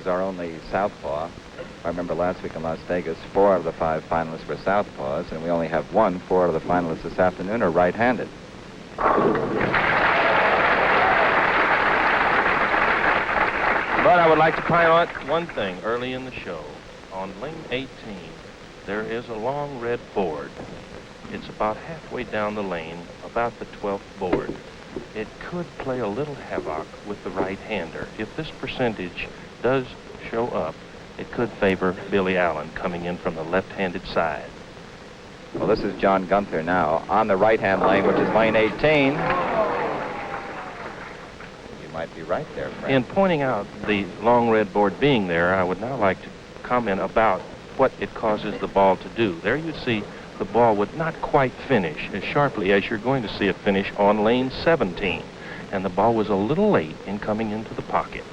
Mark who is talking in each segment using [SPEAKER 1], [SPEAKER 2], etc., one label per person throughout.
[SPEAKER 1] is our only southpaw. I remember last week in Las Vegas, 4 out of the 5 finalists were southpaws, and we only have 1. 4 out of the finalists this afternoon are right-handed.
[SPEAKER 2] But I would like to point out one thing early in the show. On lane 18, there is a long red board. It's about halfway down the lane, about the 12th board. It could play a little havoc with the right-hander. If this percentage does show up, it could favor Billy Allen coming in from the left-handed side.
[SPEAKER 1] Well, this is John Guenther now on the right-hand lane, which is lane 18. You might be right there, friend.
[SPEAKER 2] In pointing out the long red board being there, I would now like to comment about what it causes the ball to do. There you see the ball would not quite finish as sharply as you're going to see it finish on lane 17. And the ball was a little late in coming into the pocket.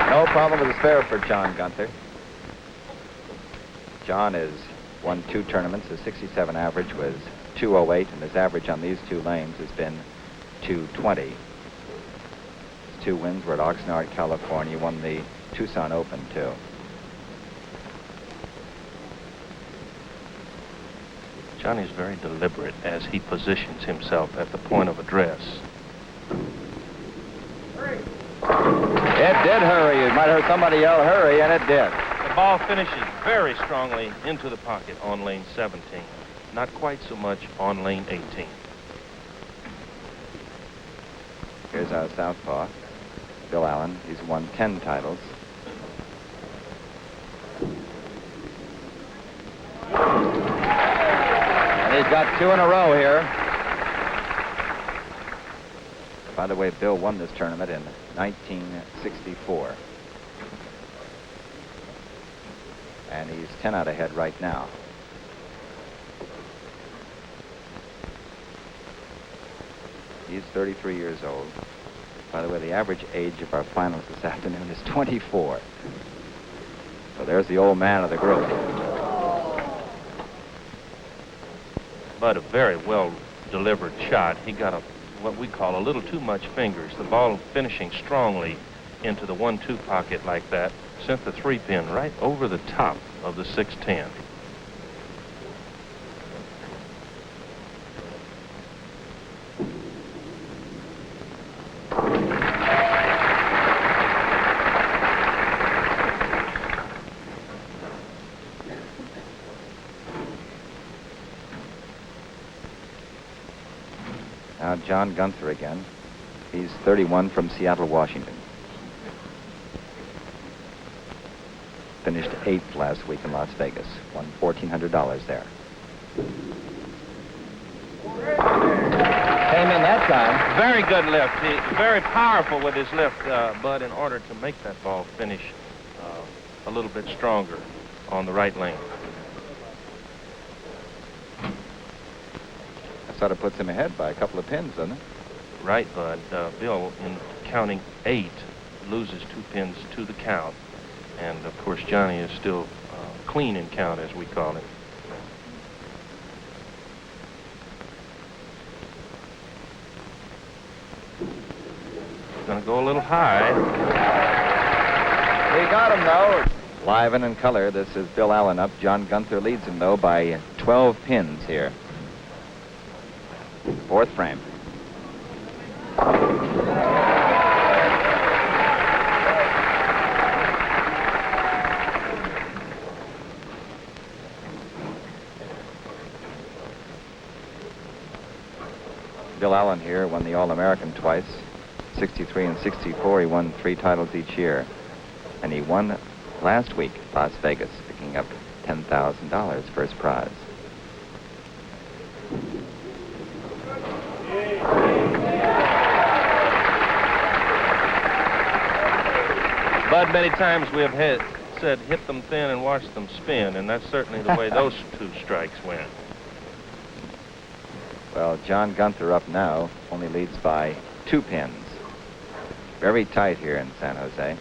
[SPEAKER 1] No problem with his fair for John Guenther. John has won 2 tournaments. His 67 average was 208, and his average on these 2 lanes has been 220. His 2 wins were at Oxnard, California. He won the Tucson Open, too.
[SPEAKER 2] Johnny's very deliberate as he positions himself at the point of address.
[SPEAKER 1] It did hurry. You might have heard somebody yell hurry, and it did.
[SPEAKER 2] The ball finishes very strongly into the pocket on lane 17. Not quite so much on lane 18.
[SPEAKER 1] Here's our southpaw, Bill Allen. He's won 10 titles. And he's got 2 in a row here. By the way, Bill won this tournament in 1964. And he's 10 out ahead right now. He's 33 years old. By the way, the average age of our finalists this afternoon is 24. So there's the old man of the group.
[SPEAKER 2] But a very well-delivered shot. He got what we call a little too much fingers. The ball finishing strongly into the 1-2 pocket like that sent the 3-pin right over the top of the 610.
[SPEAKER 1] Now John Guenther again. He's 31 from Seattle, Washington. Finished 8th last week in Las Vegas. Won $1,400 there. Came in that time.
[SPEAKER 2] Very good lift. Very powerful with his lift, but in order to make that ball finish a little bit stronger on the right lane.
[SPEAKER 1] That sort of puts him ahead by a couple of pins, doesn't it?
[SPEAKER 2] Right, Bud. Bill, in counting 8, loses 2 pins to the count. And, of course, Johnny is still clean in count, as we call it. Going to go a little high.
[SPEAKER 1] He got him, though. Live and in color, this is Bill Allen up. John Guenther leads him, though, by 12 pins here. 4th frame. Bill Allen here won the All-American twice. 63 and 64, he won 3 titles each year. And he won last week, Las Vegas, picking up $10,000 first prize.
[SPEAKER 2] Bud, many times we have said hit them thin and watch them spin, and that's certainly the way those 2 strikes went.
[SPEAKER 1] Well, John Guenther up now only leads by 2 pins. Very tight here in San Jose.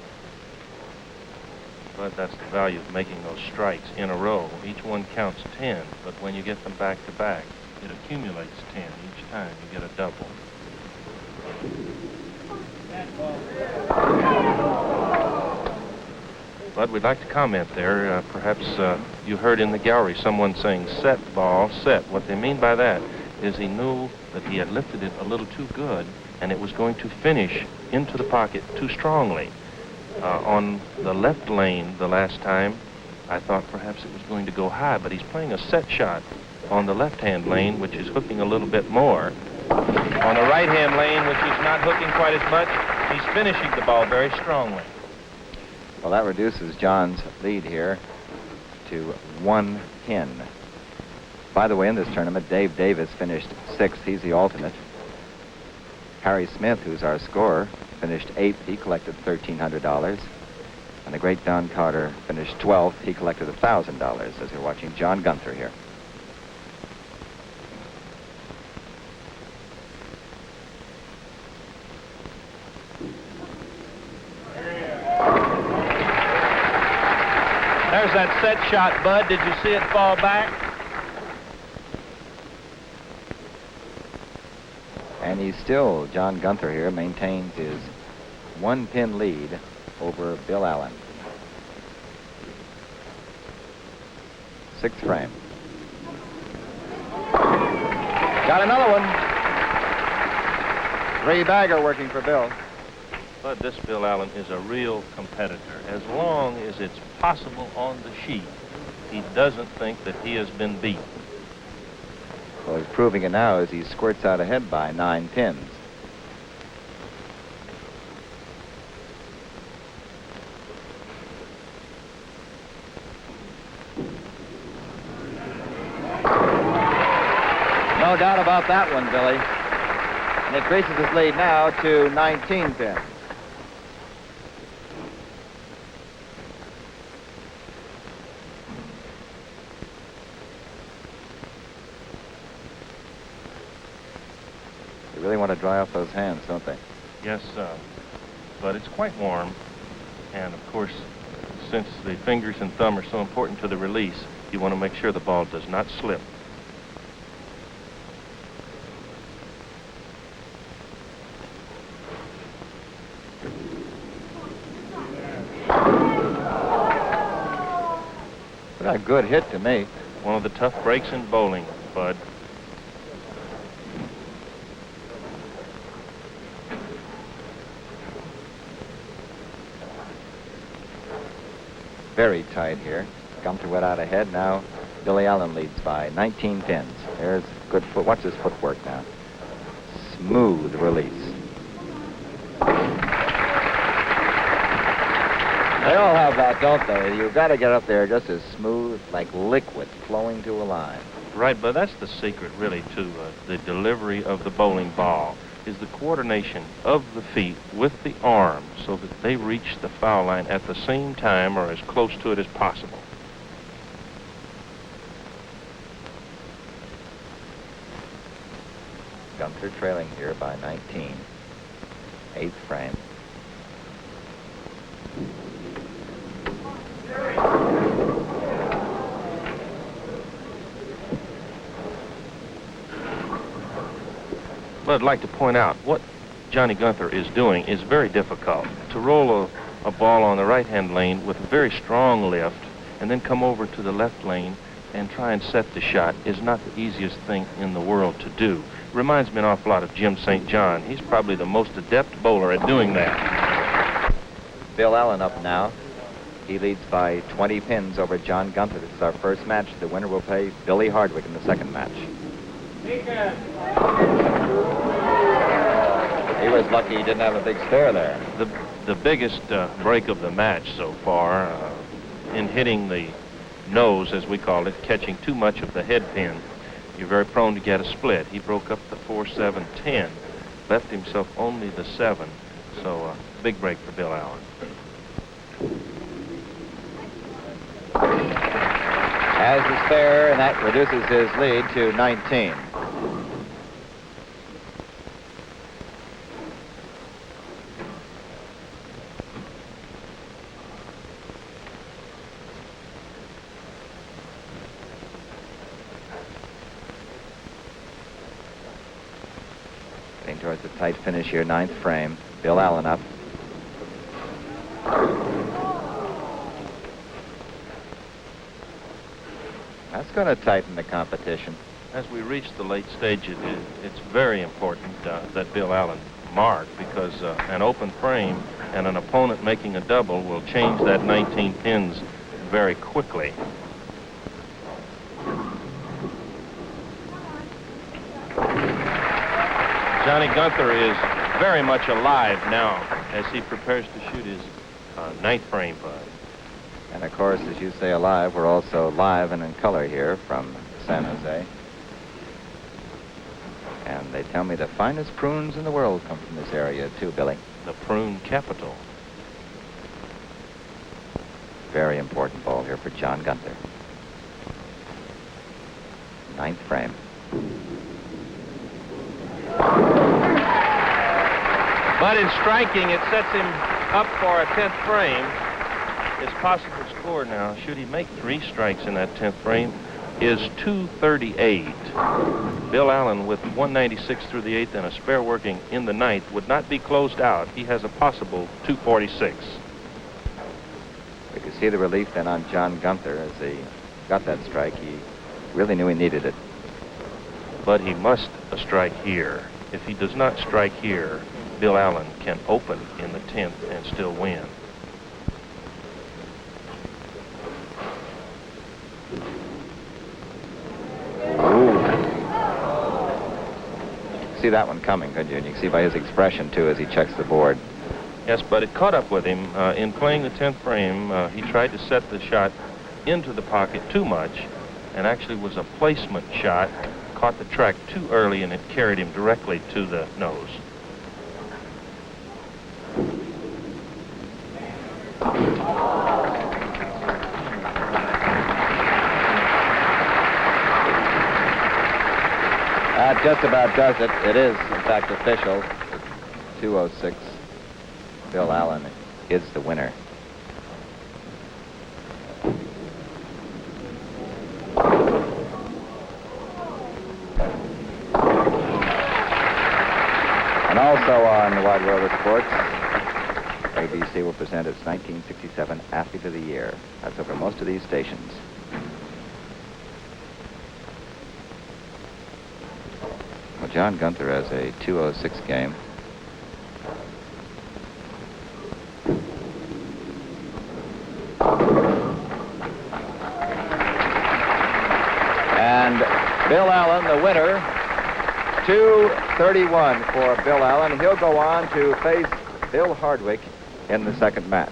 [SPEAKER 2] But that's the value of making those strikes in a row. Each one counts 10, but when you get them back to back, it accumulates 10 each time you get a double. But we'd like to comment there. Perhaps you heard in the gallery someone saying, set, ball, set. What they mean by that is he knew that he had lifted it a little too good, and it was going to finish into the pocket too strongly. On the left lane the last time, I thought perhaps it was going to go high, but he's playing a set shot on the left-hand lane, which is hooking a little bit more. On the right-hand lane, which is not hooking quite as much, he's finishing the ball very strongly.
[SPEAKER 1] Well, that reduces John's lead here to 1 pin. By the way, in this tournament, Dave Davis finished 6th. He's the alternate. Harry Smith, who's our scorer, finished 8th. He collected $1,300. And the great Don Carter finished 12th. He collected $1,000 as you're watching John Guenther here.
[SPEAKER 2] There's that set shot, Bud. Did you see it fall back?
[SPEAKER 1] And he's still, John Guenther here, maintains his 1 pin lead over Bill Allen. 6th frame. Got another one. 3-bagger working for Bill.
[SPEAKER 2] But this Bill Allen is a real competitor. As long as it's possible on the sheet, he doesn't think that he has been beat.
[SPEAKER 1] Well, he's proving it now as he squirts out ahead by 9 pins. No doubt about that one, Billy. And it increases his lead now to 19 pins. They really want to dry off those hands, don't they?
[SPEAKER 2] Yes, but it's quite warm. And, of course, since the fingers and thumb are so important to the release, you want to make sure the ball does not slip.
[SPEAKER 1] What a good hit to me.
[SPEAKER 2] One of the tough breaks in bowling, Bud.
[SPEAKER 1] Very tight here. Guenther went out ahead. Now Billy Allen leads by 19 pins. There's good foot. Watch his footwork now. Smooth release. They all have that, don't they? You've got to get up there just as smooth, like liquid flowing to a line.
[SPEAKER 2] Right, but that's the secret, really, to the delivery of the bowling ball, is the coordination of the feet with the arm so that they reach the foul line at the same time or as close to it as possible.
[SPEAKER 1] Guenther trailing here by 19. 8th frame.
[SPEAKER 2] But I'd like to point out what Johnny Guenther is doing is very difficult. To roll a ball on the right-hand lane with a very strong lift and then come over to the left lane and try and set the shot is not the easiest thing in the world to do. Reminds me an awful lot of Jim St. John. He's probably the most adept bowler at doing that.
[SPEAKER 1] Bill Allen up now. He leads by 20 pins over John Guenther. This is our first match. The winner will play Billy Hardwick in the second match. He was lucky he didn't have a big stare there.
[SPEAKER 2] The biggest break of the match so far in hitting the nose, as we call it, catching too much of the head pin. You're very prone to get a split. He broke up the 4-7-10, left himself only the 7. So big break for Bill Allen.
[SPEAKER 1] Has the spare, and that reduces his lead to 19. towards a tight finish here, 9th frame. Bill Allen up. That's going to tighten the competition.
[SPEAKER 2] As we reach the late stage, it's very important that Bill Allen mark, because an open frame and an opponent making a double will change that 19 pins very quickly. Johnny Guenther is very much alive now as he prepares to shoot his 9th frame putt.
[SPEAKER 1] And of course, as you say, alive, we're also live and in color here from San Jose. And they tell me the finest prunes in the world come from this area too, Billy.
[SPEAKER 2] The prune capital.
[SPEAKER 1] Very important ball here for John Guenther. 9th frame.
[SPEAKER 2] But in striking, it sets him up for a 10th frame. His possible score now, should he make 3 strikes in that 10th frame, is 238. Bill Allen, with 196 through the 8th and a spare working in the 9th, would not be closed out. He has a possible 246.
[SPEAKER 1] We could see the relief then on John Guenther as he got that strike. He really knew he needed it.
[SPEAKER 2] But he must strike here. If he does not strike here, Bill Allen can open in the 10th and still win.
[SPEAKER 1] See that one coming, couldn't you? And you can see by his expression, too, as he checks the board.
[SPEAKER 2] Yes, but it caught up with him. In playing the 10th frame, he tried to set the shot into the pocket too much, and actually was a placement shot. Caught the track too early, and it carried him directly to the nose.
[SPEAKER 1] That just about does it. It is, in fact, official. 206. Bill Allen is the winner. And also on the Wide World of Sports, ABC will present its 1967 Athlete of the Year. That's over most of these stations. Well, John Guenther has a 206 game. And Bill Allen, the winner, 231 for Bill Allen. He'll go on to face Bill Hardwick in the second match.